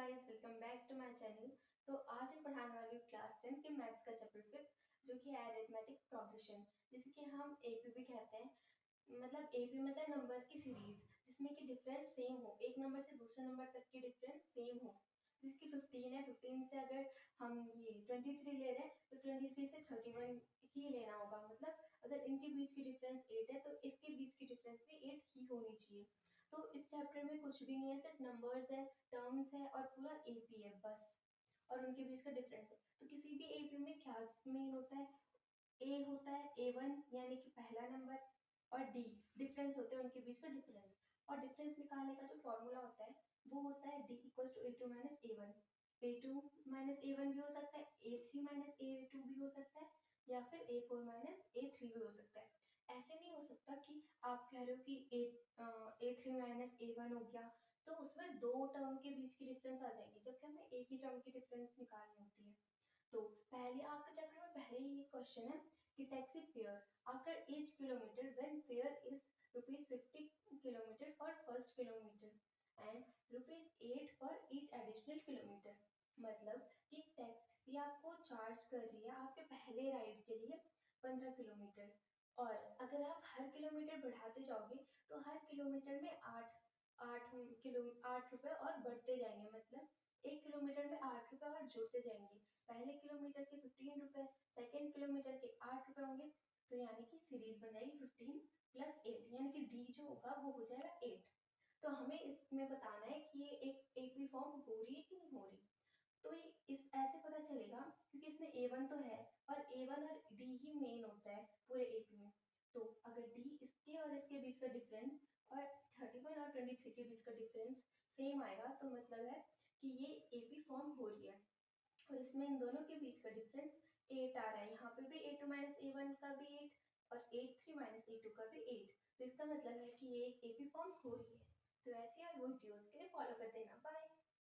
Guys, welcome back to my channel. तो आज मैं पढ़ाने वाली हूँ क्लास 10 के मैथ्स का चैप्टर 5 जो कि है अरिथमेटिक प्रोग्रेशन, जिसे कि हम एपी भी कहते हैं। मतलब एपी मतलब नंबर की सीरीज जिसमें कि डिफरेंस सेम हो, एक नंबर से दूसरे नंबर तक की डिफरेंस सेम हो। जिसकी 15 है, 15 से अगर हम ये 23 ले रहे हैं तो 23 से 31 ही लेना होगा। मतलब अगर इनके बीच की डिफरेंस 8 है तो इसके बीच की डिफरेंस भी 8 ही होनी चाहिए। तो इस चैप्टर में कुछ भी नहीं है, सिर्फ नंबर्स है, टर्म्स है और पूरा एपी है बस, और उनके बीच का डिफरेंस है। तो किसी भी एपी में क्या मेन होता है, ए होता है, A1 यानी कि पहला नंबर, और डी डिफरेंस होते हैं उनके बीच का डिफरेंस। और डिफरेंस निकालने का जो फॉर्मूला होता है वो होता है D equals to A2 minus A1। A2 minus A1 भी हो सकता है, A3 माइनस A2 भी हो सकता है, या फिर A4 माइनस A3 भी हो सकता है। ऐसे नहीं हो सकता कि आप कह रहे हो कि A3 माइनस A1 हो गया तो उसमें दो टर्म के बीच की डिफरेंस आ जाएगी, जबकि हमें एक ही टर्म की डिफरेंस निकालनी होती है। तो पहले आपके चैप्टर में पहले ही ये क्वेश्चन है कि taxi fare after each kilometre when fair is ₹50 kilometre for first kilometre and ₹8 for each additional kilometre. मतलब कि टैक्सी आपको चार्ज कर रही है आपके पहले राइड के लिए 15 किलोमीटर, और अगर आप हर किलोमीटर बढ़ाते जाओगे तो हर किलोमीटर में आठ रुपए और बढ़ते जाएंगे। मतलब एक किलोमीटर में 8 रुपए और जुड़ते जाएंगे। पहले किलोमीटर के 15 रुपए, सेकेंड किलोमीटर के 8 रुपए होंगे। तो यानी कि सीरीज बन जाएगी 15 प्लस 8, यानी कि डी जो होगा वो हो जाएगा 8। तो हमें इसमें बताना है कि ये एक एपी फॉर्म हो रही है कि नहीं हो रही। तो ये इस ऐसे पता चलेगा क्योंकि इसमें A1 तो है, और A1 और D ही मेन होता है पूरे एपी में। तो अगर D इसके और इसके बीच का डिफरेंस और 31 और 23 के बीच का डिफरेंस सेम आएगा तो मतलब है कि ये एपी फॉर्म हो रही है। और इसमें इन दोनों के बीच का डिफरेंस 8 आ रहा है। यहाँ पे भी A2 माइनस A1 का भी 8 और A3 माइनस A2 का भी 8। तो इसका मतलब है कि ये एक एपी फॉर्म हो रही है। तो ऐसे आप वीडियोस के लिए फॉलो कर देना। बाय।